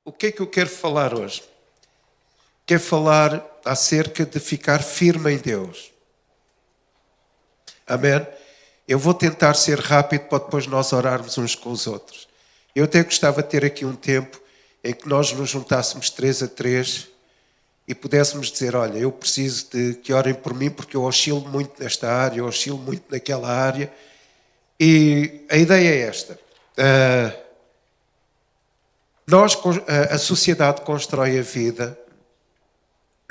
O que é que eu quero falar hoje? Quero falar acerca de ficar firme em Deus. Amém? Eu vou tentar ser rápido para depois nós orarmos uns com os outros. Eu até gostava de ter aqui um tempo em que nós nos juntássemos 3 a 3 e pudéssemos dizer, olha, eu preciso de que orem por mim porque eu oscilo muito nesta área, eu oscilo muito naquela área. E a ideia é esta. A sociedade constrói a vida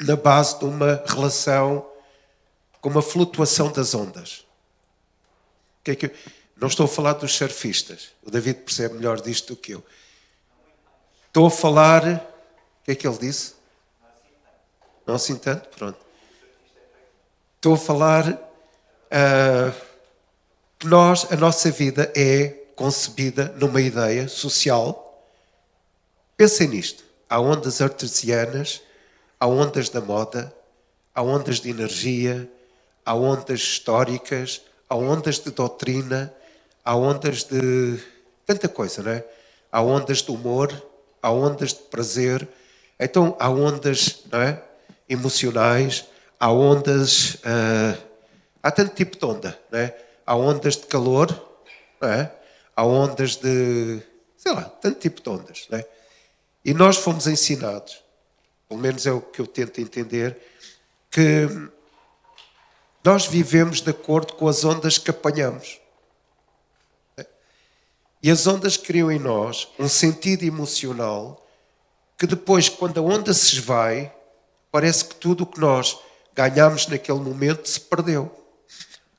na base de uma relação com uma flutuação das ondas. Não estou a falar dos surfistas. O David percebe melhor disto do que eu. Estou a falar... O que é que ele disse? Não assim tanto? Pronto. Estou a falar que a nossa vida é concebida numa ideia social. Pensem nisto. Há ondas artesianas, há ondas da moda, há ondas de energia, há ondas históricas, há ondas de doutrina, há ondas de tanta coisa, não é? Há ondas de humor, há ondas de prazer. Então, há ondas, não é? Emocionais, há ondas... há tanto tipo de onda, não é? Há ondas de calor, não é? Há ondas de... sei lá, tanto tipo de ondas, não é? E nós fomos ensinados, pelo menos é o que eu tento entender, que nós vivemos de acordo com as ondas que apanhamos. E as ondas criam em nós um sentido emocional que depois, quando a onda se esvai, parece que tudo o que nós ganhamos naquele momento se perdeu.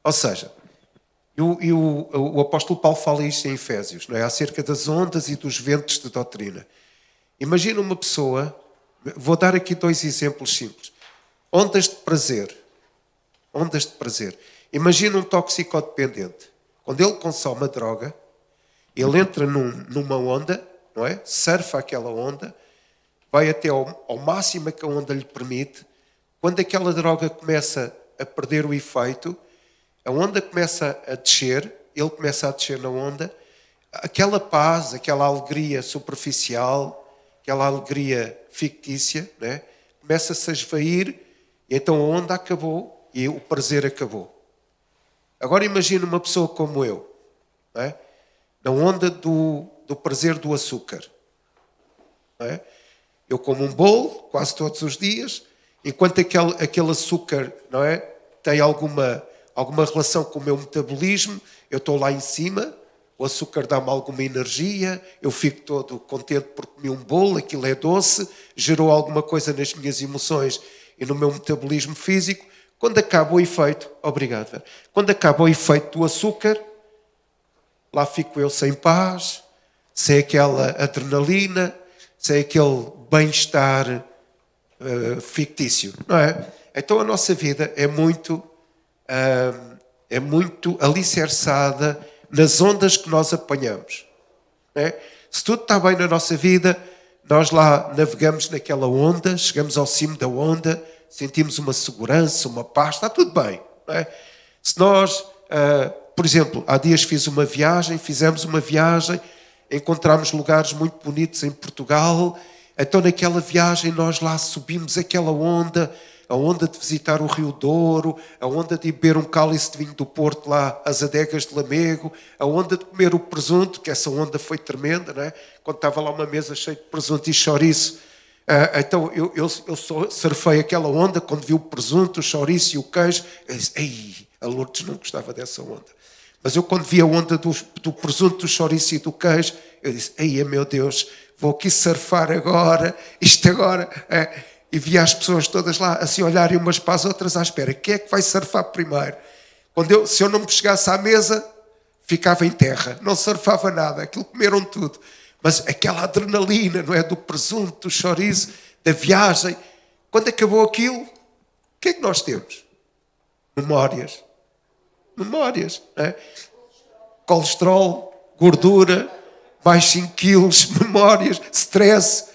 Ou seja, o apóstolo Paulo fala isto em Efésios, não é? Acerca das ondas e dos ventos de doutrina. Imagina uma pessoa, vou dar aqui 2 exemplos simples. Ondas de prazer. Ondas de prazer. Imagina um toxicodependente. Quando ele consome a droga, ele entra numa onda, não é? Surfa aquela onda, vai até ao máximo que a onda lhe permite. Quando aquela droga começa a perder o efeito, a onda começa a descer, ele começa a descer na onda, aquela paz, aquela alegria superficial, aquela alegria fictícia, né? Começa-se a esvair e então a onda acabou e o prazer acabou. Agora imagina uma pessoa como eu, não é? Na onda do prazer do açúcar. Não é? Eu como um bolo quase todos os dias, enquanto aquele açúcar, não é, tem alguma relação com o meu metabolismo, eu estou lá em cima, o açúcar dá-me alguma energia, eu fico todo contente por comer um bolo, aquilo é doce, gerou alguma coisa nas minhas emoções e no meu metabolismo físico. Quando acaba o efeito, obrigado, Vera. Quando acaba o efeito do açúcar, lá fico eu sem paz, sem aquela adrenalina, sem aquele bem-estar fictício, não é? Então a nossa vida é muito alicerçada nas ondas que nós apanhamos. Não é? Se tudo está bem na nossa vida, nós lá navegamos naquela onda, chegamos ao cimo da onda, sentimos uma segurança, uma paz, está tudo bem. Não é? Se nós, por exemplo, há dias fizemos uma viagem, encontramos lugares muito bonitos em Portugal, então naquela viagem nós lá subimos aquela onda, a onda de visitar o Rio Douro, a onda de beber um cálice de vinho do Porto lá, as adegas de Lamego, a onda de comer o presunto, que essa onda foi tremenda, não é? Quando estava lá uma mesa cheia de presunto e chouriço. Então eu surfei aquela onda, quando vi o presunto, o chouriço e o queijo, eu disse, ei, a Lourdes não gostava dessa onda. Mas eu quando vi a onda do presunto, do chouriço e do queijo, eu disse, ei, meu Deus, vou aqui surfar agora, isto agora... E via as pessoas todas lá assim olharem umas para as outras à espera. Quem é que vai surfar primeiro? Se eu não me chegasse à mesa, ficava em terra. Não surfava nada. Aquilo comeram tudo. Mas aquela adrenalina, não é? Do presunto, do chouriço, da viagem. Quando acabou aquilo, o que é que nós temos? Memórias. Memórias. Não é? Colesterol, gordura, mais 5 quilos, memórias, stress.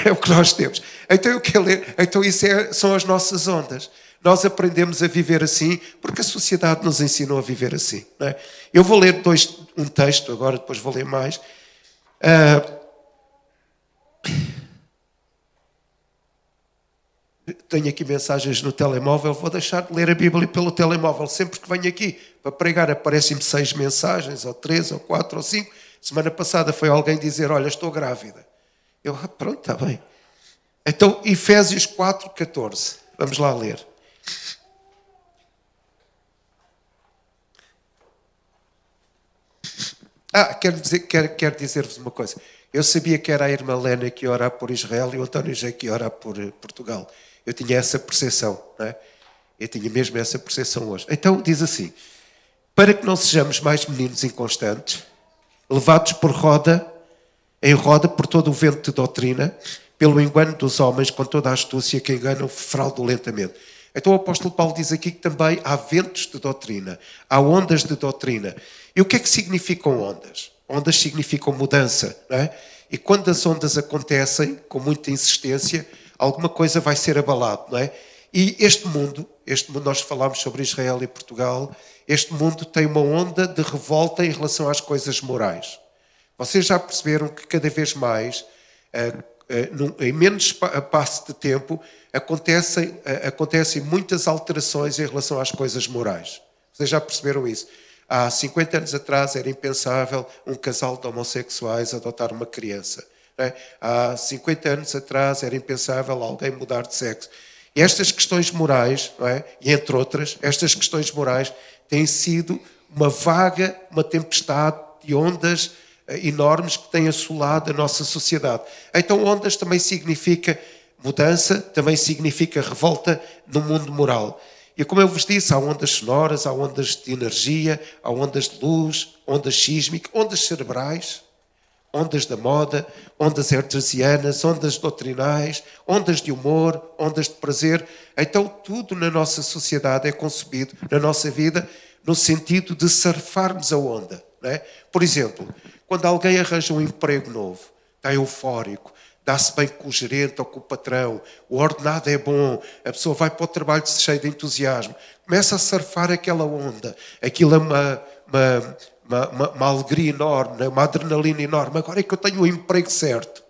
É o que nós temos. Então eu quero ler. Então isso são as nossas ondas. Nós aprendemos a viver assim porque a sociedade nos ensinou a viver assim. Não é? Eu vou ler um texto agora, depois vou ler mais. tenho aqui mensagens no telemóvel, vou deixar de ler a Bíblia pelo telemóvel. Sempre que venho aqui para pregar, aparecem-me 6 mensagens, ou 3, ou 4, ou 5. Semana passada foi alguém dizer, olha, estou grávida. Eu, pronto, está bem. Então, Efésios 4:14. Vamos lá ler. Quero dizer-vos uma coisa. Eu sabia que era a irmã Lena que ia orar por Israel e o António já que ia orar por Portugal. Eu tinha essa percepção, não é? Eu tinha mesmo essa percepção hoje. Então diz assim, para que não sejamos mais meninos inconstantes, levados em roda por todo o vento de doutrina, pelo engano dos homens com toda a astúcia que enganam fraudulentamente. Então o apóstolo Paulo diz aqui que também há ventos de doutrina, há ondas de doutrina. E o que é que significam ondas? Ondas significam mudança, não é? E quando as ondas acontecem com muita insistência, alguma coisa vai ser abalado, não é? E este mundo, nós falámos sobre Israel e Portugal, este mundo tem uma onda de revolta em relação às coisas morais. Vocês já perceberam que cada vez mais, em menos espaço de tempo, acontecem muitas alterações em relação às coisas morais. Vocês já perceberam isso? Há 50 anos atrás era impensável um casal de homossexuais adotar uma criança. Não é? Há 50 anos atrás era impensável alguém mudar de sexo. E estas questões morais, não é? E entre outras, estas questões morais têm sido uma vaga, uma tempestade de ondas enormes que têm assolado a nossa sociedade. Então ondas também significa mudança, também significa revolta no mundo moral. E como eu vos disse, há ondas sonoras, há ondas de energia, há ondas de luz, ondas sísmicas, ondas cerebrais, ondas da moda, ondas hertzianas, ondas doutrinais, ondas de humor, ondas de prazer. Então tudo na nossa sociedade é concebido, na nossa vida, no sentido de surfarmos a onda. Não é? Por exemplo, quando alguém arranja um emprego novo, está eufórico, dá-se bem com o gerente ou com o patrão, o ordenado é bom, a pessoa vai para o trabalho cheio de entusiasmo, começa a surfar aquela onda, aquilo é uma alegria enorme, uma adrenalina enorme, agora é que eu tenho o emprego certo,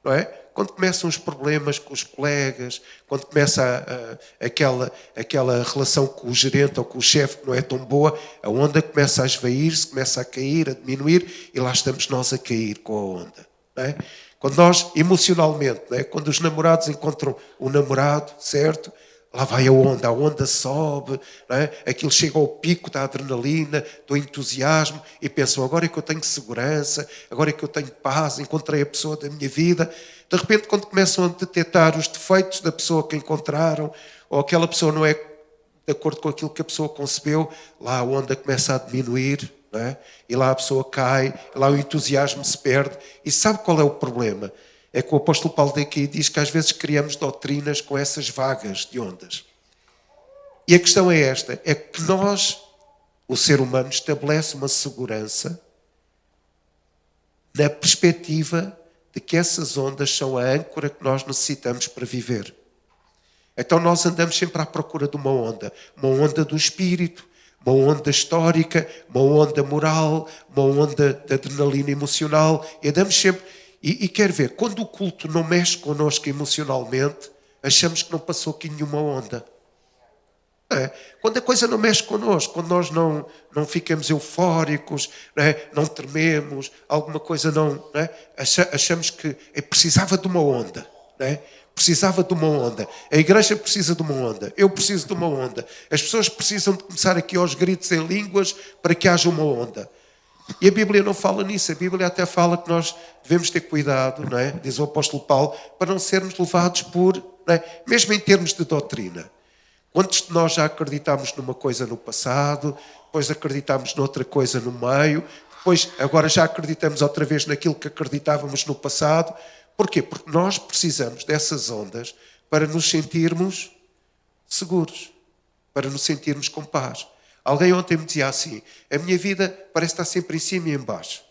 não é? Quando começam os problemas com os colegas, quando começa aquela relação com o gerente ou com o chefe que não é tão boa, a onda começa a esvair-se, começa a cair, a diminuir, e lá estamos nós a cair com a onda, não é? Quando nós, emocionalmente, né? Quando os namorados encontram o namorado, certo? Lá vai a onda sobe, né? Aquilo chega ao pico da adrenalina, do entusiasmo, e pensam, agora é que eu tenho segurança, agora é que eu tenho paz, encontrei a pessoa da minha vida. De repente, quando começam a detectar os defeitos da pessoa que encontraram, ou aquela pessoa não é de acordo com aquilo que a pessoa concebeu, lá a onda começa a diminuir, não é? E lá a pessoa cai, lá o entusiasmo se perde. E sabe qual é o problema? É que o apóstolo Paulo daqui diz que às vezes criamos doutrinas com essas vagas de ondas. E a questão é esta, é que nós, o ser humano, estabelece uma segurança na perspectiva de que essas ondas são a âncora que nós necessitamos para viver. Então nós andamos sempre à procura de uma onda do espírito, uma onda histórica, uma onda moral, uma onda de adrenalina emocional. E andamos sempre... E quer ver, quando o culto não mexe connosco emocionalmente, achamos que não passou aqui nenhuma onda. É? Quando a coisa não mexe connosco, quando nós não ficamos eufóricos, não trememos, alguma coisa não é? Achamos que precisava de uma onda. Não é? Precisava de uma onda. A igreja precisa de uma onda. Eu preciso de uma onda. As pessoas precisam de começar aqui aos gritos em línguas para que haja uma onda. E a Bíblia não fala nisso. A Bíblia até fala que nós devemos ter cuidado, não é? Diz o apóstolo Paulo, para não sermos levados por... Não é? Mesmo em termos de doutrina. Quantos de nós já acreditámos numa coisa no passado, depois acreditámos noutra coisa no meio, depois agora já acreditamos outra vez naquilo que acreditávamos no passado. Porquê? Porque nós precisamos dessas ondas para nos sentirmos seguros, para nos sentirmos com paz. Alguém ontem me dizia assim, a minha vida parece estar sempre em cima e em baixo.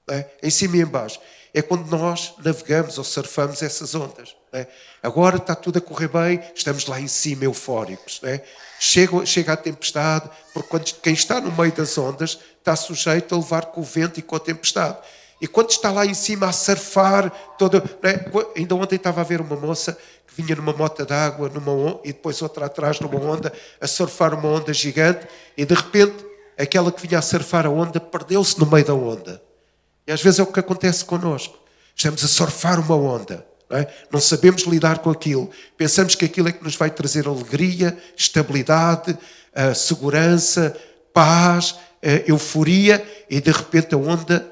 Não é? Em cima e em baixo. É quando nós navegamos ou surfamos essas ondas. Não é? Agora está tudo a correr bem, estamos lá em cima eufóricos. Não é? Chega a tempestade, porque quem está no meio das ondas está sujeito a levar com o vento e com a tempestade. E quando está lá em cima a surfar, não é? Ainda ontem estava a ver uma moça que vinha numa mota d'água e depois outra atrás numa onda, a surfar uma onda gigante, e de repente aquela que vinha a surfar a onda perdeu-se no meio da onda. E às vezes é o que acontece connosco. Estamos a surfar uma onda. Não sabemos lidar com aquilo. Pensamos que aquilo é que nos vai trazer alegria, estabilidade, segurança, paz, euforia, e de repente a onda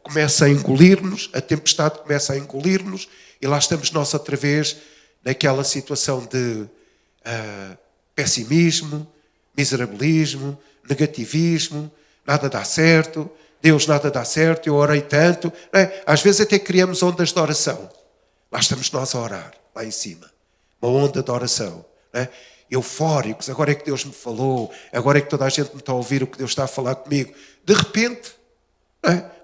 começa a engolir-nos, a tempestade começa a engolir-nos, e lá estamos nós outra vez naquela situação de pessimismo, miserabilismo, negativismo, nada dá certo, Deus nada dá certo, eu orei tanto. Às vezes até criamos ondas de oração. Lá estamos nós a orar, lá em cima. Uma onda de oração. Eufóricos, agora é que Deus me falou, agora é que toda a gente me está a ouvir o que Deus está a falar comigo. De repente,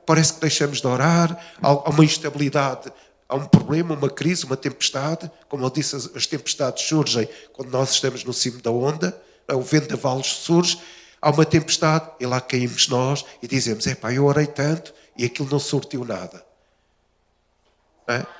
parece que deixamos de orar, há uma instabilidade, há um problema, uma crise, uma tempestade. Como eu disse, as tempestades surgem quando nós estamos no cimo da onda, o vendaval surge, há uma tempestade e lá caímos nós e dizemos, eu orei tanto e aquilo não surtiu nada.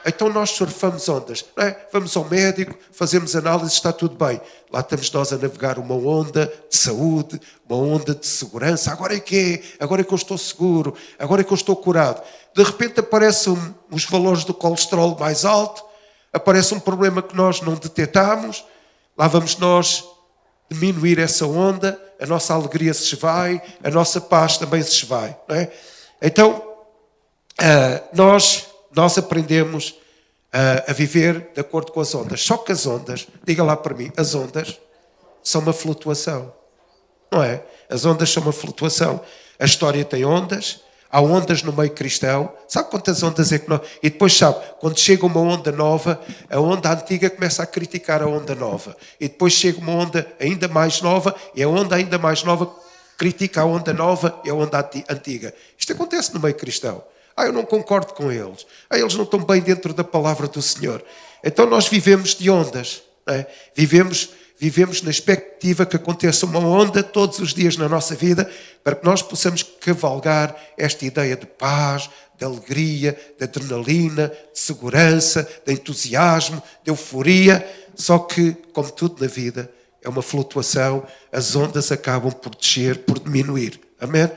Então nós surfamos ondas, vamos ao médico, fazemos análise, está tudo bem. Lá estamos nós a navegar uma onda de saúde, uma onda de segurança. Agora é que eu estou seguro, agora é que eu estou curado. De repente aparecem os valores do colesterol mais alto, aparece um problema que nós não detectamos, lá vamos nós diminuir essa onda, a nossa alegria se esvai, a nossa paz também se esvai. Então, nós aprendemos a viver de acordo com as ondas. Só que as ondas, diga lá para mim, as ondas são uma flutuação. Não é? As ondas são uma flutuação. A história tem ondas, há ondas no meio cristão. Sabe quantas ondas é que nós... E depois sabe, quando chega uma onda nova, a onda antiga começa a criticar a onda nova. E depois chega uma onda ainda mais nova, e a onda ainda mais nova critica a onda nova e a onda antiga. Isto acontece no meio cristão. Eu não concordo com eles. Eles não estão bem dentro da palavra do Senhor. Então nós vivemos de ondas. Vivemos na expectativa que aconteça uma onda todos os dias na nossa vida para que nós possamos cavalgar esta ideia de paz, de alegria, de adrenalina, de segurança, de entusiasmo, de euforia. Só que, como tudo na vida, é uma flutuação. As ondas acabam por descer, por diminuir. Amém?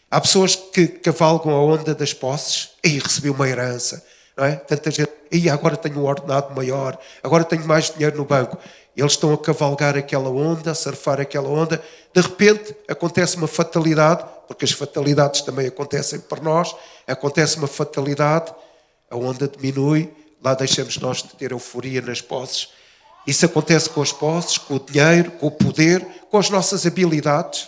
Há pessoas que cavalgam a onda das posses. Recebi uma herança. Não é? Tanta gente. Agora tenho um ordenado maior. Agora tenho mais dinheiro no banco. Eles estão a cavalgar aquela onda, a surfar aquela onda. De repente, acontece uma fatalidade, porque as fatalidades também acontecem para nós. Acontece uma fatalidade, a onda diminui. Lá deixamos nós de ter euforia nas posses. Isso acontece com as posses, com o dinheiro, com o poder, com as nossas habilidades.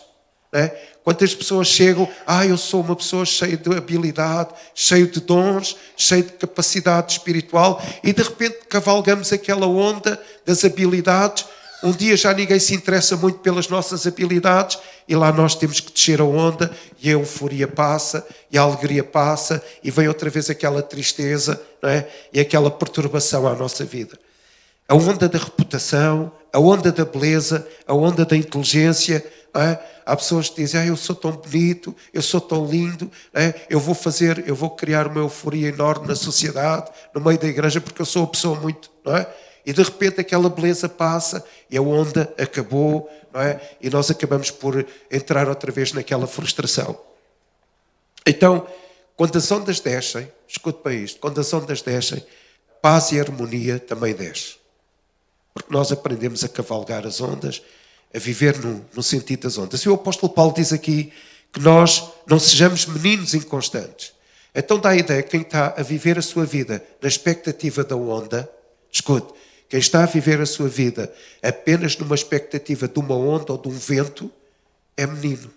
Não é? Quantas pessoas chegam, eu sou uma pessoa cheia de habilidade, cheio de dons, cheio de capacidade espiritual, e de repente cavalgamos aquela onda das habilidades. Um dia já ninguém se interessa muito pelas nossas habilidades, e lá nós temos que descer a onda, e a euforia passa, e a alegria passa, e vem outra vez aquela tristeza, não é? E aquela perturbação à nossa vida. A onda da reputação, a onda da beleza, a onda da inteligência. Há pessoas que dizem, eu sou tão bonito, eu sou tão lindo, eu vou criar uma euforia enorme na sociedade, no meio da igreja, porque eu sou uma pessoa muito... Não é? E de repente aquela beleza passa e a onda acabou, não é? E nós acabamos por entrar outra vez naquela frustração. Então, quando as ondas descem, escute para isto, quando as ondas descem, paz e harmonia também descem. Porque nós aprendemos a cavalgar as ondas, a viver no sentido das ondas. E o apóstolo Paulo diz aqui que nós não sejamos meninos inconstantes. Então dá a ideia que quem está a viver a sua vida na expectativa da onda, escute, quem está a viver a sua vida apenas numa expectativa de uma onda ou de um vento, é menino.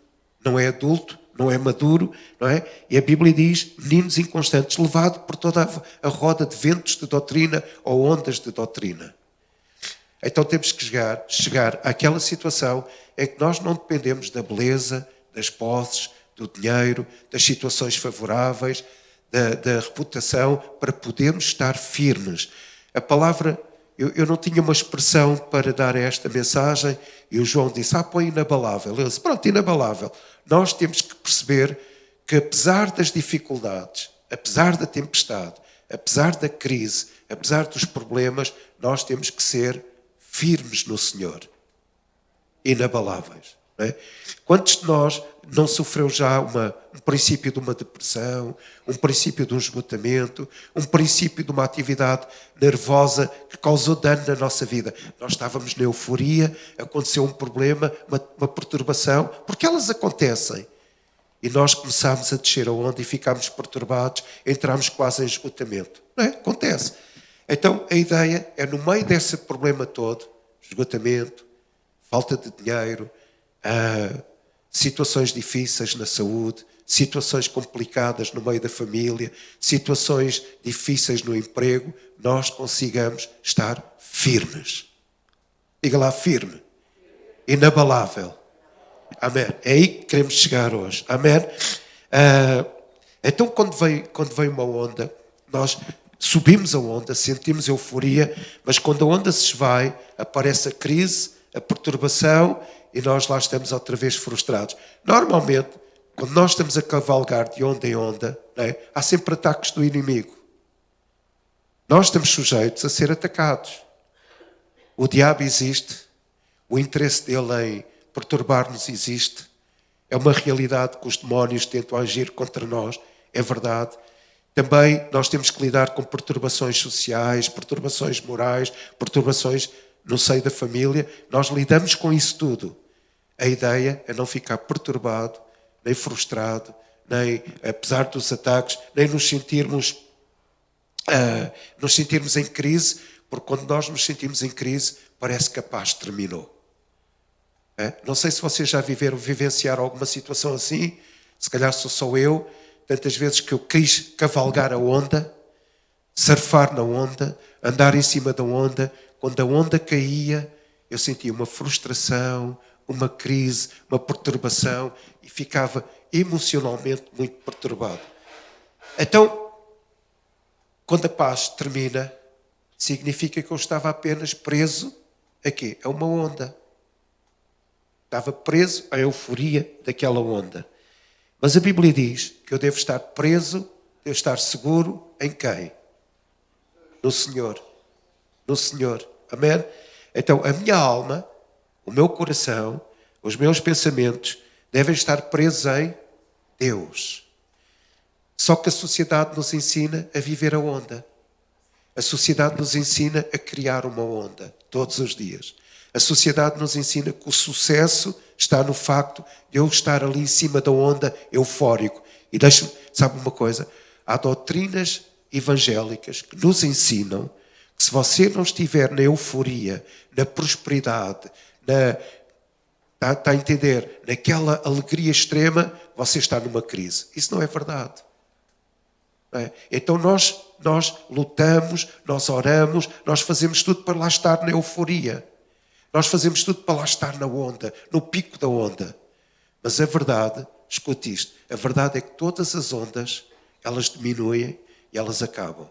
Não é adulto, não é maduro, não é? E a Bíblia diz, meninos inconstantes, levado por toda a roda de ventos de doutrina ou ondas de doutrina. Então temos que chegar àquela situação em que nós não dependemos da beleza, das posses, do dinheiro, das situações favoráveis, da reputação, para podermos estar firmes. A palavra, eu não tinha uma expressão para dar esta mensagem, e o João disse, põe inabalável. Eu disse, pronto, inabalável. Nós temos que perceber que apesar das dificuldades, apesar da tempestade, apesar da crise, apesar dos problemas, nós temos que ser firmes no Senhor, inabaláveis. Não é? Quantos de nós não sofreu já um princípio de uma depressão, um princípio de um esgotamento, um princípio de uma atividade nervosa que causou dano na nossa vida? Nós estávamos na euforia, aconteceu um problema, uma perturbação, porque elas acontecem. E nós começámos a descer a onda e ficámos perturbados, entramos quase em esgotamento. Não é? Acontece. Então a ideia é, no meio desse problema todo, esgotamento, falta de dinheiro, situações difíceis na saúde, situações complicadas no meio da família, situações difíceis no emprego, nós consigamos estar firmes. Diga lá, firme, inabalável. Amém. É aí que queremos chegar hoje. Amém. Então quando vem uma onda, nós subimos a onda, sentimos euforia, mas quando a onda se vai, aparece a crise, a perturbação, e nós lá estamos outra vez frustrados. Normalmente, quando nós estamos a cavalgar de onda em onda, não é? Há sempre ataques do inimigo. Nós estamos sujeitos a ser atacados. O diabo existe, o interesse dele em perturbar-nos existe, é uma realidade que os demónios tentam agir contra nós, é verdade. Também nós temos que lidar com perturbações sociais, perturbações morais, perturbações no seio da família. Nós lidamos com isso tudo. A ideia é não ficar perturbado, nem frustrado, nem, apesar dos ataques, nem nos sentirmos em crise, porque quando nós nos sentimos em crise, parece que a paz terminou. Não sei se vocês já vivenciaram alguma situação assim, se calhar sou só eu, tantas vezes que eu quis cavalgar a onda, surfar na onda, andar em cima da onda. Quando a onda caía, eu sentia uma frustração, uma crise, uma perturbação e ficava emocionalmente muito perturbado. Então, quando a paz termina, significa que eu estava apenas preso a quê? A uma onda. Estava preso à euforia daquela onda. Mas a Bíblia diz que eu devo estar preso, devo estar seguro em quem? No Senhor. No Senhor. Amém? Então, a minha alma, o meu coração, os meus pensamentos devem estar presos em Deus. Só que a sociedade nos ensina a viver a onda. A sociedade nos ensina a criar uma onda todos os dias. A sociedade nos ensina que o sucesso está no facto de eu estar ali em cima da onda eufórico. E deixe-me, sabe uma coisa? Há doutrinas evangélicas que nos ensinam que se você não estiver na euforia, na prosperidade, está a entender, naquela alegria extrema, você está numa crise. Isso não é verdade. Não é? Então nós lutamos, nós oramos, nós fazemos tudo para lá estar na euforia. Nós fazemos tudo para lá estar na onda, no pico da onda. Mas a verdade, escute isto, a verdade é que todas as ondas, elas diminuem e elas acabam.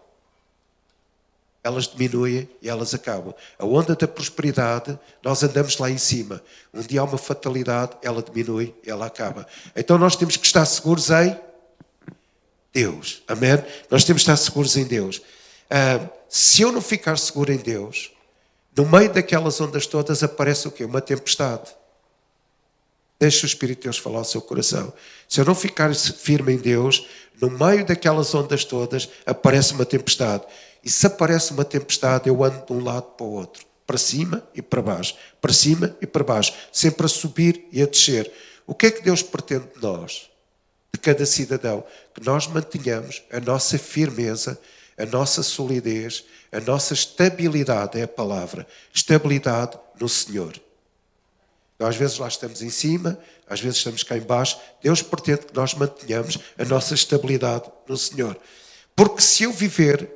Elas diminuem e elas acabam. A onda da prosperidade, nós andamos lá em cima. Um dia há uma fatalidade, ela diminui e ela acaba. Então nós temos que estar seguros em Deus. Amém? Nós temos que estar seguros em Deus. Se eu não ficar seguro em Deus, no meio daquelas ondas todas aparece o quê? Uma tempestade. Deixe o Espírito de Deus falar ao seu coração. Se eu não ficar firme em Deus, no meio daquelas ondas todas aparece uma tempestade. E se aparece uma tempestade, eu ando de um lado para o outro. Para cima e para baixo. Para cima e para baixo. Sempre a subir e a descer. O que é que Deus pretende de nós? De cada cidadão? Que nós mantenhamos a nossa firmeza, a nossa solidez, a nossa estabilidade, é a palavra. Estabilidade no Senhor. Então, às vezes lá estamos em cima, às vezes estamos cá em baixo. Deus pretende que nós mantenhamos a nossa estabilidade no Senhor. Porque se eu viver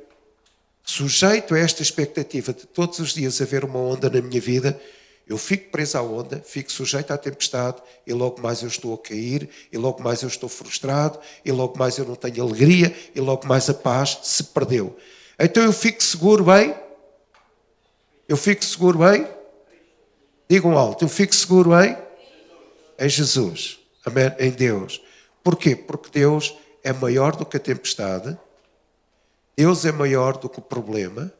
sujeito a esta expectativa de todos os dias haver uma onda na minha vida, eu fico preso à onda, fico sujeito à tempestade e logo mais eu estou a cair, e logo mais eu estou frustrado, e logo mais eu não tenho alegria, e logo mais a paz se perdeu. Então eu fico seguro bem? Eu fico seguro bem? Digam alto, eu fico seguro em Jesus. Amém? Em Deus. Porquê? Porque Deus é maior do que a tempestade, Deus é maior do que o problema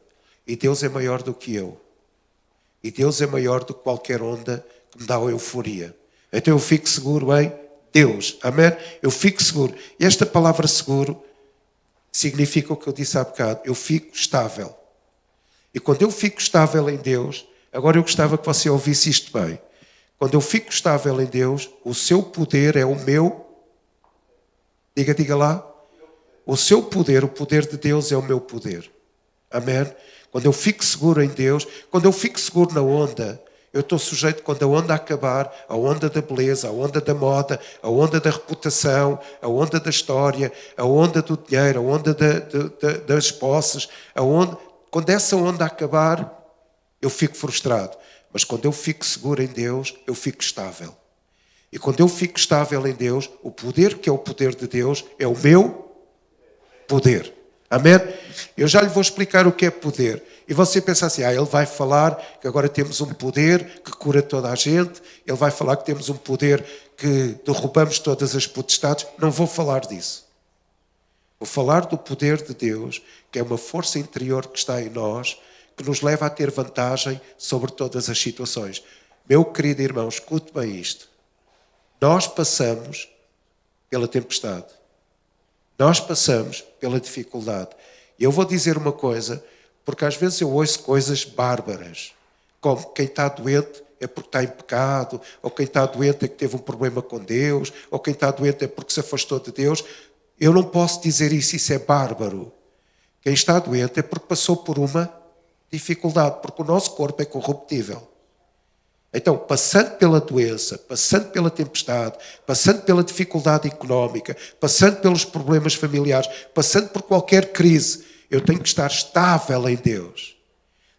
e Deus é maior do que eu. E Deus é maior do que qualquer onda que me dá euforia. Então eu fico seguro em Deus. Amém? Eu fico seguro. E esta palavra seguro significa o que eu disse há bocado. Eu fico estável. E quando eu fico estável em Deus, agora eu gostava que você ouvisse isto bem. Quando eu fico estável em Deus, o seu poder é o meu. Diga lá. O seu poder, o poder de Deus é o meu poder. Amém? Quando eu fico seguro em Deus, quando eu fico seguro na onda, eu estou sujeito, quando a onda acabar, a onda da beleza, a onda da moda, a onda da reputação, a onda da história, a onda do dinheiro, a onda das posses, quando essa onda acabar, eu fico frustrado. Mas quando eu fico seguro em Deus, eu fico estável. E quando eu fico estável em Deus, o poder que é o poder de Deus é o meu poder. Amém? Eu já lhe vou explicar o que é poder. E você pensa assim, ele vai falar que agora temos um poder que cura toda a gente, ele vai falar que temos um poder que derrubamos todas as potestades. Não vou falar disso. Vou falar do poder de Deus, que é uma força interior que está em nós, que nos leva a ter vantagem sobre todas as situações. Meu querido irmão, escute bem isto. Nós passamos pela tempestade. Nós passamos pela dificuldade. E eu vou dizer uma coisa, porque às vezes eu ouço coisas bárbaras, como quem está doente é porque está em pecado, ou quem está doente é que teve um problema com Deus, ou quem está doente é porque se afastou de Deus. Eu não posso dizer isso é bárbaro. Quem está doente é porque passou por uma dificuldade, porque o nosso corpo é corruptível. Então, passando pela doença, passando pela tempestade, passando pela dificuldade económica, passando pelos problemas familiares, passando por qualquer crise, eu tenho que estar estável em Deus.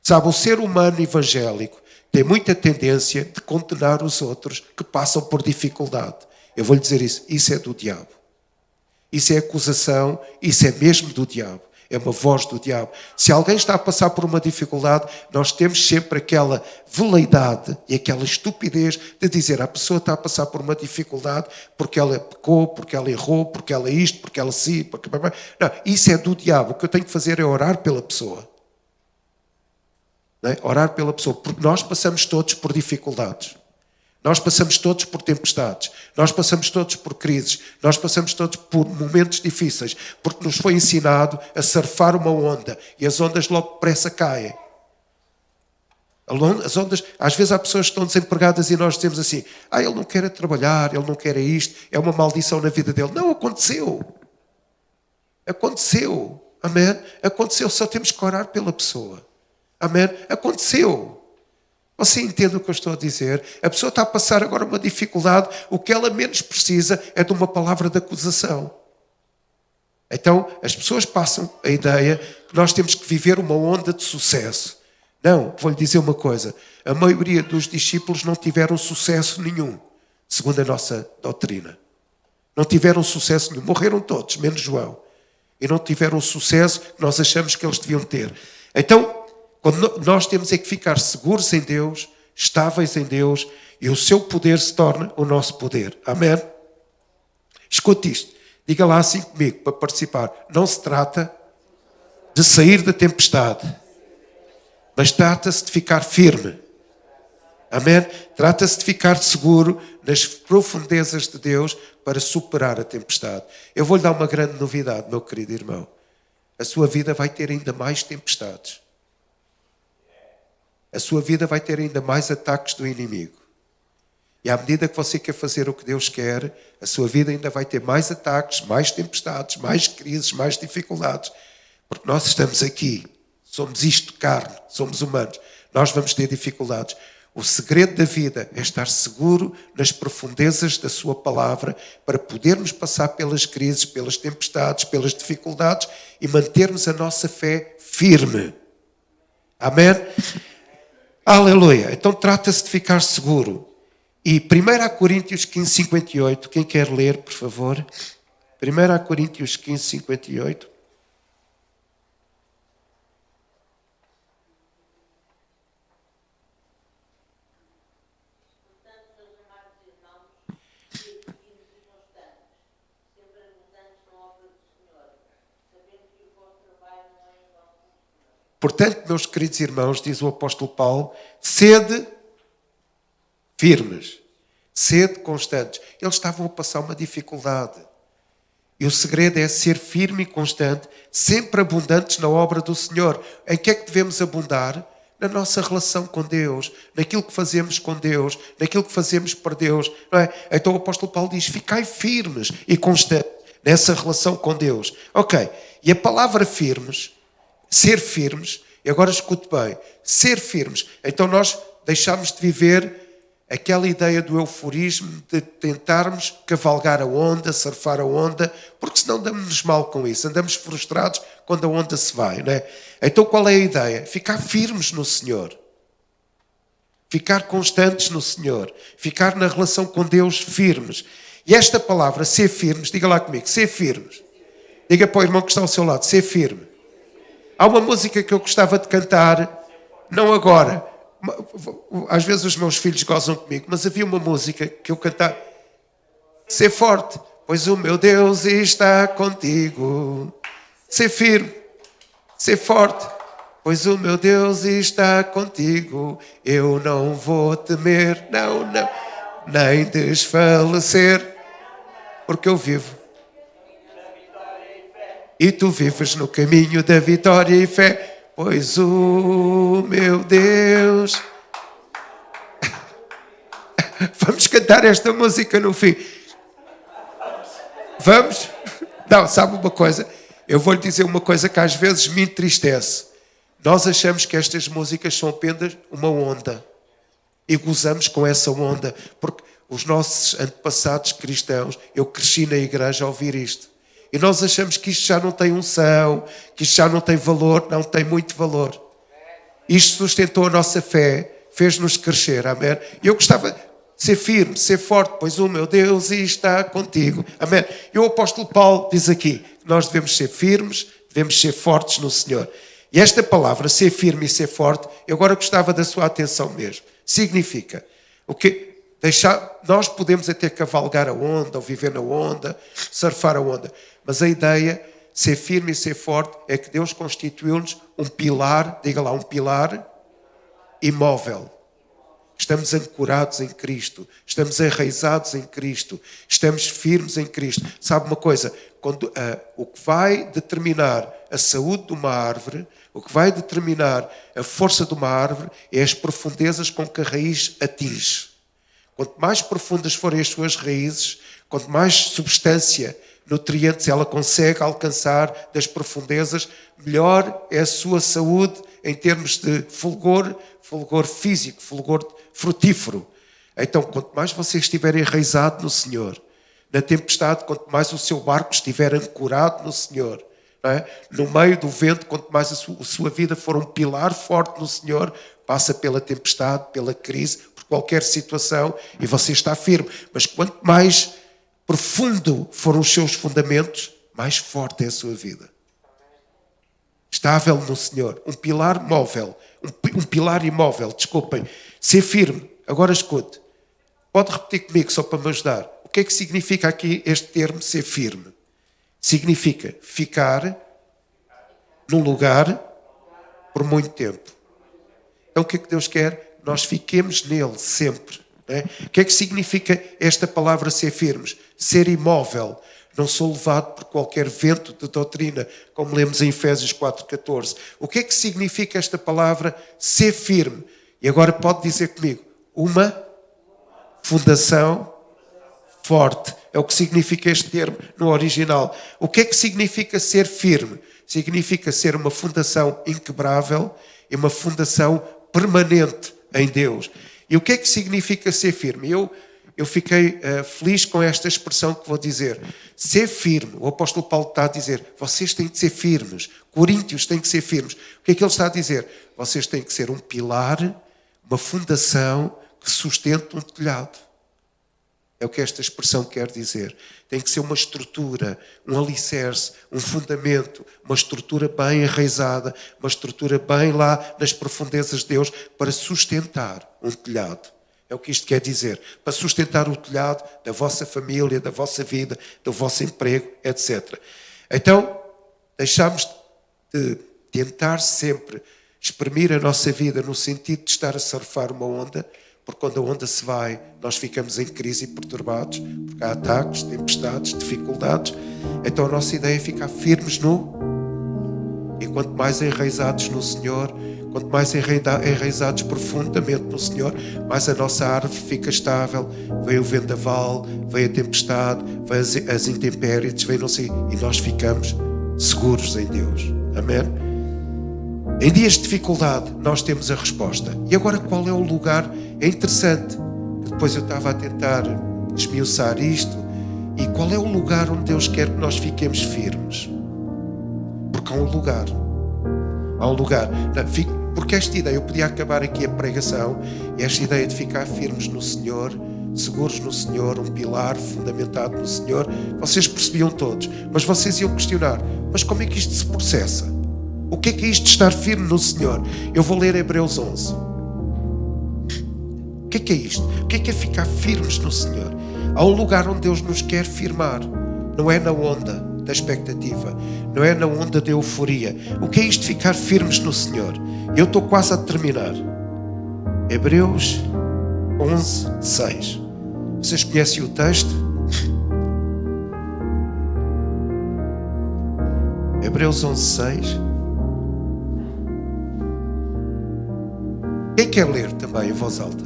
Sabe, o ser humano evangélico tem muita tendência de condenar os outros que passam por dificuldade. Eu vou lhe dizer isso é do diabo. Isso é acusação, isso é mesmo do diabo. É uma voz do diabo. Se alguém está a passar por uma dificuldade, nós temos sempre aquela veleidade e aquela estupidez de dizer a pessoa está a passar por uma dificuldade porque ela pecou, porque ela errou, porque ela isto, porque ela se... Porque... Não, isso é do diabo. O que eu tenho que fazer é orar pela pessoa. Não é? Orar pela pessoa. Porque nós passamos todos por dificuldades. Nós passamos todos por tempestades, nós passamos todos por crises, nós passamos todos por momentos difíceis, porque nos foi ensinado a surfar uma onda e as ondas logo depressa caem. As ondas, às vezes há pessoas que estão desempregadas e nós dizemos assim, ele não quer trabalhar, ele não quer isto, é uma maldição na vida dele. Não, aconteceu. Aconteceu. Amém? Aconteceu, só temos que orar pela pessoa. Amém? Aconteceu. Você entende o que eu estou a dizer? A pessoa está a passar agora uma dificuldade, o que ela menos precisa é de uma palavra de acusação. Então, as pessoas passam a ideia que nós temos que viver uma onda de sucesso. Não, vou-lhe dizer uma coisa. A maioria dos discípulos não tiveram sucesso nenhum, segundo a nossa doutrina. Não tiveram sucesso nenhum. Morreram todos, menos João. E não tiveram o sucesso que nós achamos que eles deviam ter. Então, quando nós temos é que ficar seguros em Deus, estáveis em Deus, e o seu poder se torna o nosso poder. Amém? Escute isto. Diga lá assim comigo, para participar. Não se trata de sair da tempestade, mas trata-se de ficar firme. Amém? Trata-se de ficar seguro nas profundezas de Deus para superar a tempestade. Eu vou-lhe dar uma grande novidade, meu querido irmão. A sua vida vai ter ainda mais tempestades. A sua vida vai ter ainda mais ataques do inimigo. E à medida que você quer fazer o que Deus quer, a sua vida ainda vai ter mais ataques, mais tempestades, mais crises, mais dificuldades. Porque nós estamos aqui, somos isto de carne, somos humanos. Nós vamos ter dificuldades. O segredo da vida é estar seguro nas profundezas da sua palavra para podermos passar pelas crises, pelas tempestades, pelas dificuldades e mantermos a nossa fé firme. Amém? Aleluia. Então trata-se de ficar seguro. E 1 Coríntios 15, 58. Quem quer ler, por favor? 1 Coríntios 15, 58. Portanto, meus queridos irmãos, diz o apóstolo Paulo, sede firmes, sede constantes. Eles estavam a passar uma dificuldade. E o segredo é ser firme e constante, sempre abundantes na obra do Senhor. Em que é que devemos abundar? Na nossa relação com Deus, naquilo que fazemos com Deus, naquilo que fazemos para Deus. Não é? Então o apóstolo Paulo diz, ficai firmes e constantes nessa relação com Deus. Ok, e a palavra firmes, ser firmes, e agora escute bem, ser firmes. Então nós deixamos de viver aquela ideia do euforismo, de tentarmos cavalgar a onda, surfar a onda, porque senão damos-nos mal com isso, andamos frustrados quando a onda se vai, não é? Então qual é a ideia? Ficar firmes no Senhor, ficar constantes no Senhor, ficar na relação com Deus firmes. E esta palavra, ser firmes, diga lá comigo, ser firmes. Diga para o irmão que está ao seu lado, ser firme. Há uma música que eu gostava de cantar, não agora. Às vezes os meus filhos gozam comigo, mas havia uma música que eu cantava. Ser forte, pois o meu Deus está contigo. Ser firme, ser forte, pois o meu Deus está contigo. Eu não vou temer, não, nem desfalecer, porque eu vivo. E tu vives no caminho da vitória e fé. Pois o meu Deus... Vamos cantar esta música no fim. Vamos? Não, sabe uma coisa? Eu vou-lhe dizer uma coisa que às vezes me entristece. Nós achamos que estas músicas são apenas uma onda. E gozamos com essa onda. Porque os nossos antepassados cristãos, eu cresci na igreja a ouvir isto. E nós achamos que isto já não tem unção, que isto já não tem valor. Não tem muito valor. Isto sustentou a nossa fé, fez-nos crescer, amém? E eu gostava de ser firme, ser forte, pois o meu Deus está contigo, amém? E o apóstolo Paulo diz aqui que nós devemos ser firmes, devemos ser fortes no Senhor. E esta palavra, ser firme e ser forte, eu agora gostava da sua atenção mesmo. Significa o quê? Nós podemos até cavalgar a onda, ou viver na onda, surfar a onda, mas a ideia, ser firme e ser forte, é que Deus constituiu-nos um pilar, diga lá, um pilar imóvel. Estamos ancorados em Cristo, estamos enraizados em Cristo, estamos firmes em Cristo. Sabe uma coisa? O que vai determinar a saúde de uma árvore, o que vai determinar a força de uma árvore, é as profundezas com que a raiz atinge. Quanto mais profundas forem as suas raízes, quanto mais substância, nutrientes ela consegue alcançar das profundezas, melhor é a sua saúde em termos de fulgor físico, fulgor frutífero. Então, quanto mais você estiver enraizado no Senhor, na tempestade, quanto mais o seu barco estiver ancorado no Senhor, não é? No meio do vento, quanto mais a sua vida for um pilar forte no Senhor, passa pela tempestade, pela crise, por qualquer situação, e você está firme. Mas quanto mais profundo foram os seus fundamentos, mais forte é a sua vida. Estável no Senhor, um pilar móvel, um pilar imóvel, desculpem. Ser firme. Agora escute. Pode repetir comigo só para me ajudar. O que é que significa aqui este termo ser firme? Significa ficar num lugar por muito tempo. Então o que é que Deus quer? Nós fiquemos nele sempre. Não é? O que é que significa esta palavra ser firmes? Ser imóvel. Não sou levado por qualquer vento de doutrina, como lemos em Efésios 4,14. O que é que significa esta palavra ser firme? E agora pode dizer comigo, uma fundação forte. É o que significa este termo no original. O que é que significa ser firme? Significa ser uma fundação inquebrável e uma fundação permanente em Deus. E o que é que significa ser firme? Eu fiquei feliz com esta expressão que vou dizer. Ser firme. O apóstolo Paulo está a dizer, vocês têm que ser firmes. Coríntios têm que ser firmes. O que é que ele está a dizer? Vocês têm que ser um pilar, uma fundação que sustenta um telhado. É o que esta expressão quer dizer. Tem que ser uma estrutura, um alicerce, um fundamento, uma estrutura bem enraizada, uma estrutura bem lá nas profundezas de Deus para sustentar um telhado. É o que isto quer dizer. Para sustentar o telhado da vossa família, da vossa vida, do vosso emprego, etc. Então, deixamos de tentar sempre exprimir a nossa vida no sentido de estar a surfar uma onda, porque quando a onda se vai, nós ficamos em crise e perturbados, porque há ataques, tempestades, dificuldades. Então a nossa ideia é ficar firmes e quanto mais enraizados no Senhor, quanto mais enraizados profundamente no Senhor, mais a nossa árvore fica estável. Vem o vendaval, vem a tempestade, vem as intempéries, vem não sei, e nós ficamos seguros em Deus. Amém? Em dias de dificuldade, nós temos a resposta. E agora, qual é o lugar? É interessante. Depois eu estava a tentar esmiuçar isto. E qual é o lugar onde Deus quer que nós fiquemos firmes? Porque há um lugar. Há um lugar. Porque esta ideia, eu podia acabar aqui a pregação, e esta ideia de ficar firmes no Senhor, seguros no Senhor, um pilar fundamentado no Senhor, vocês percebiam todos. Mas vocês iam questionar, mas como é que isto se processa? O que é isto de estar firme no Senhor? Eu vou ler Hebreus 11. O que é isto? O que é ficar firmes no Senhor? Há um lugar onde Deus nos quer firmar. Não é na onda da expectativa. Não é na onda da euforia. O que é isto de ficar firmes no Senhor? Eu estou quase a terminar. Hebreus 11, 6. Vocês conhecem o texto? Hebreus 11, 6. Quem quer ler também em voz alta?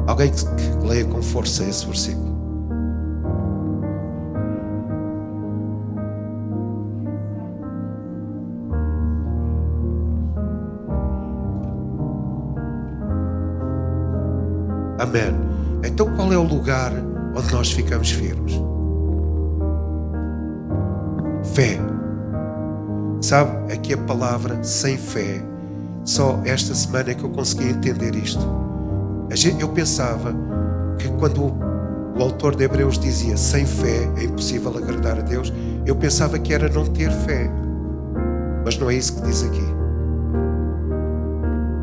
Alguém que leia com força esse versículo. Amém. Então qual é o lugar onde nós ficamos firmes? Fé. Sabe, aqui a palavra sem fé, só esta semana é que eu consegui entender isto. Eu pensava que quando o autor de Hebreus dizia sem fé é impossível agradar a Deus, eu pensava que era não ter fé. Mas não é isso que diz aqui.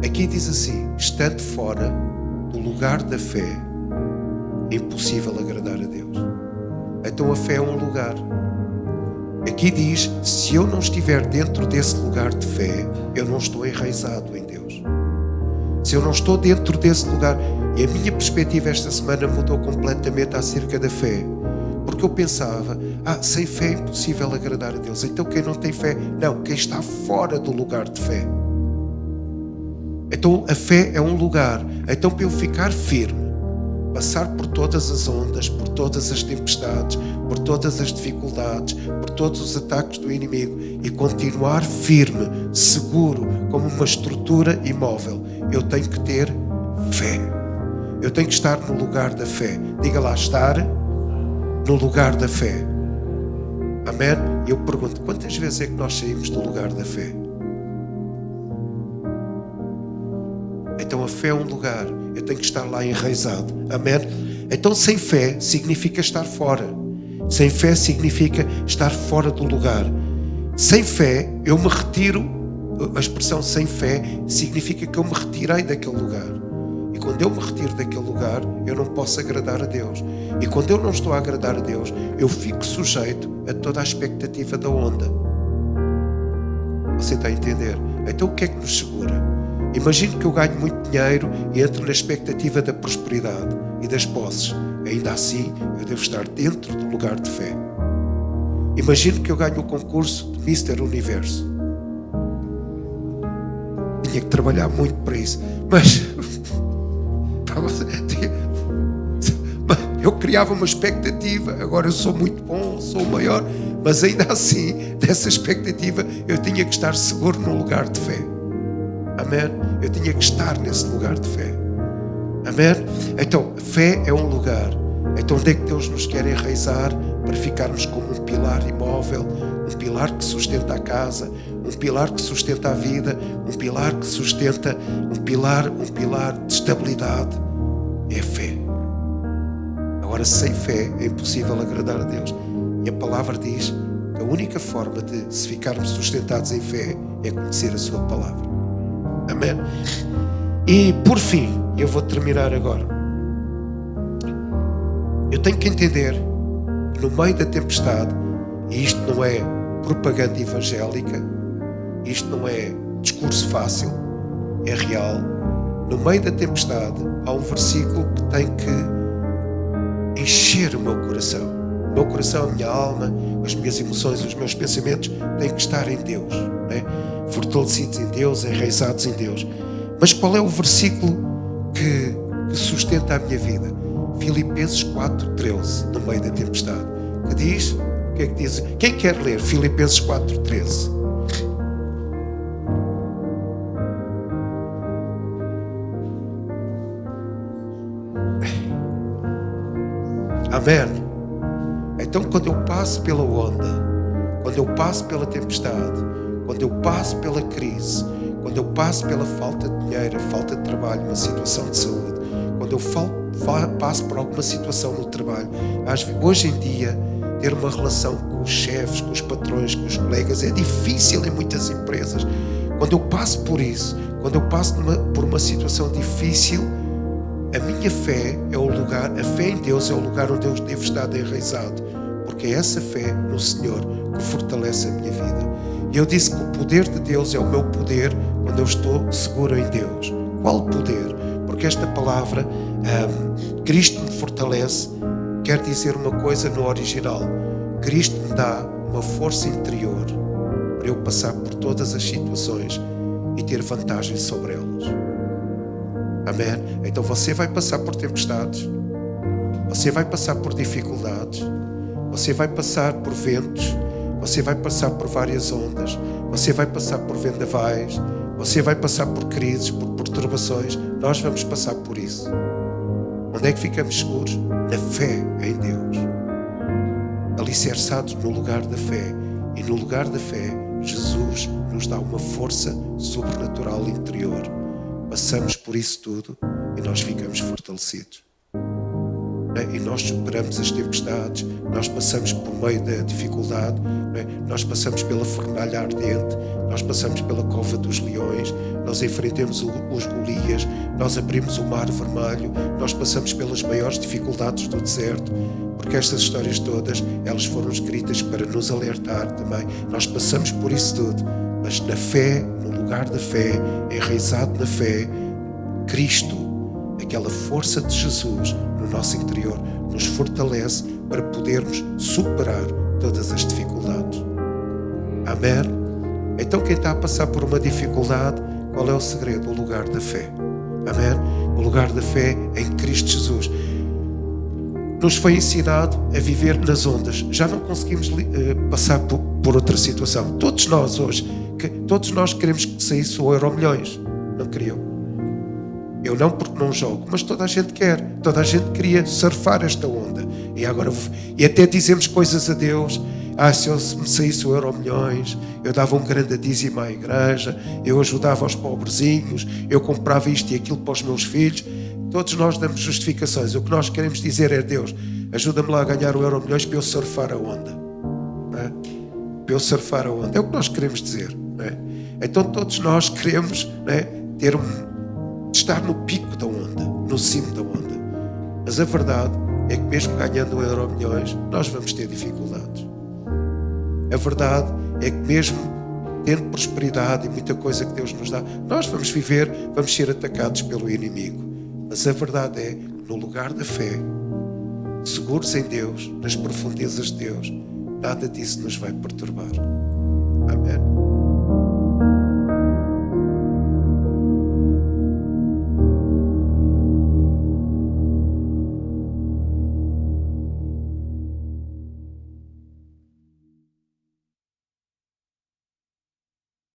Aqui diz assim: estando fora do lugar da fé, é impossível agradar a Deus. Então a fé é um lugar. Aqui diz, se eu não estiver dentro desse lugar de fé, eu não estou enraizado em Deus. Se eu não estou dentro desse lugar, e a minha perspectiva esta semana mudou completamente acerca da fé, porque eu pensava, sem fé é impossível agradar a Deus. Então quem não tem fé, não, quem está fora do lugar de fé. Então a fé é um lugar. Então para eu ficar firme, passar por todas as ondas, por todas as tempestades, por todas as dificuldades, por todos os ataques do inimigo e continuar firme, seguro, como uma estrutura imóvel, eu tenho que ter fé. Eu tenho que estar no lugar da fé. Diga lá, estar no lugar da fé. Amém? E eu pergunto, quantas vezes é que nós saímos do lugar da fé? Então a fé é um lugar, eu tenho que estar lá enraizado. Amém? Então sem fé significa estar fora. Sem fé significa estar fora do lugar. Sem fé eu me retiro. A expressão sem fé significa que eu me retirei daquele lugar. E quando eu me retiro daquele lugar, eu não posso agradar a Deus. E quando eu não estou a agradar a Deus, eu fico sujeito a toda a expectativa da onda. Você está a entender? Então o que é que nos segura? Imagino que eu ganho muito dinheiro e entro na expectativa da prosperidade e das posses. Ainda assim, eu devo estar dentro do lugar de fé. Imagino que eu ganho o concurso de Mr. Universo. Tinha que trabalhar muito para isso. Mas eu criava uma expectativa. Agora eu sou muito bom, sou o maior. Mas ainda assim, dessa expectativa, eu tinha que estar seguro no lugar de fé. Amém? Eu tinha que estar nesse lugar de fé. Amém? Então, fé é um lugar. Então, onde é que Deus nos quer enraizar para ficarmos como um pilar imóvel, um pilar que sustenta a casa, um pilar que sustenta a vida, um pilar que sustenta, um pilar de estabilidade? É fé. Agora, sem fé é impossível agradar a Deus. E a palavra diz que a única forma de se ficarmos sustentados em fé é conhecer a sua palavra. Amém? E por fim, eu vou terminar agora. Eu tenho que entender que no meio da tempestade, e isto não é propaganda evangélica, isto não é discurso fácil, é real. No meio da tempestade há um versículo que tem que encher o meu coração. O meu coração, a minha alma, as minhas emoções, os meus pensamentos têm que estar em Deus, né? Fortalecidos em Deus, enraizados em Deus. Mas qual é o versículo que sustenta a minha vida? Filipenses 4:13, no meio da tempestade, que diz, o que é que diz? Quem quer ler Filipenses 4:13? Amém. Então, quando eu passo pela onda, quando eu passo pela tempestade, quando eu passo pela crise, quando eu passo pela falta de dinheiro, a falta de trabalho, uma situação de saúde, quando eu passo por alguma situação no trabalho, hoje em dia, ter uma relação com os chefes, com os patrões, com os colegas, é difícil em muitas empresas. Quando eu passo por isso, quando eu passo por uma situação difícil, a minha fé é o lugar, a fé em Deus é o lugar onde eu devo estar enraizado, porque é essa fé no Senhor que fortalece a minha vida. E eu disse que o poder de Deus é o meu poder quando eu estou seguro em Deus. Qual poder? Porque esta palavra, Cristo me fortalece, quer dizer uma coisa no original. Cristo me dá uma força interior para eu passar por todas as situações e ter vantagem sobre elas. Amém? Então você vai passar por tempestades, você vai passar por dificuldades, você vai passar por ventos, você vai passar por várias ondas, você vai passar por vendavais, você vai passar por crises, por perturbações. Nós vamos passar por isso. Onde é que ficamos seguros? Na fé em Deus, alicerçados no lugar da fé. E no lugar da fé, Jesus nos dá uma força sobrenatural interior. Passamos por isso tudo e nós ficamos fortalecidos. E nós superamos as tempestades, nós passamos por meio da dificuldade, nós passamos pela fornalha ardente, nós passamos pela cova dos leões, nós enfrentamos os Golias, nós abrimos o mar vermelho, nós passamos pelas maiores dificuldades do deserto, porque estas histórias todas, elas foram escritas para nos alertar também. Nós passamos por isso tudo, mas na fé, no lugar da fé, enraizado na fé, Cristo, aquela força de Jesus no nosso interior, nos fortalece para podermos superar todas as dificuldades. Amém? Então quem está a passar por uma dificuldade, qual é o segredo? O lugar da fé. Amém? O lugar da fé em Cristo Jesus. Nos foi ensinado a viver nas ondas. Já não conseguimos passar por outra situação. Todos nós hoje, todos nós queremos que saísse o Euromilhões. Não queriam? Eu não, porque não jogo, mas toda a gente quer. Toda a gente queria surfar esta onda. E até dizemos coisas a Deus. Se eu me saísse o Euromilhões, eu dava um grande dízimo à igreja, eu ajudava os pobrezinhos, eu comprava isto e aquilo para os meus filhos. Todos nós damos justificações. O que nós queremos dizer é: Deus, ajuda-me lá a ganhar o Euromilhões para eu surfar a onda. Não é? Para eu surfar a onda. É o que nós queremos dizer. Não é? Então todos nós queremos, não é, estar no pico da onda, no cimo da onda. Mas a verdade é que mesmo ganhando o Euromilhões, nós vamos ter dificuldades. A verdade é que mesmo tendo prosperidade e muita coisa que Deus nos dá, nós vamos viver, vamos ser atacados pelo inimigo. Mas a verdade é que no lugar da fé, seguros em Deus, nas profundezas de Deus, nada disso nos vai perturbar. Amém.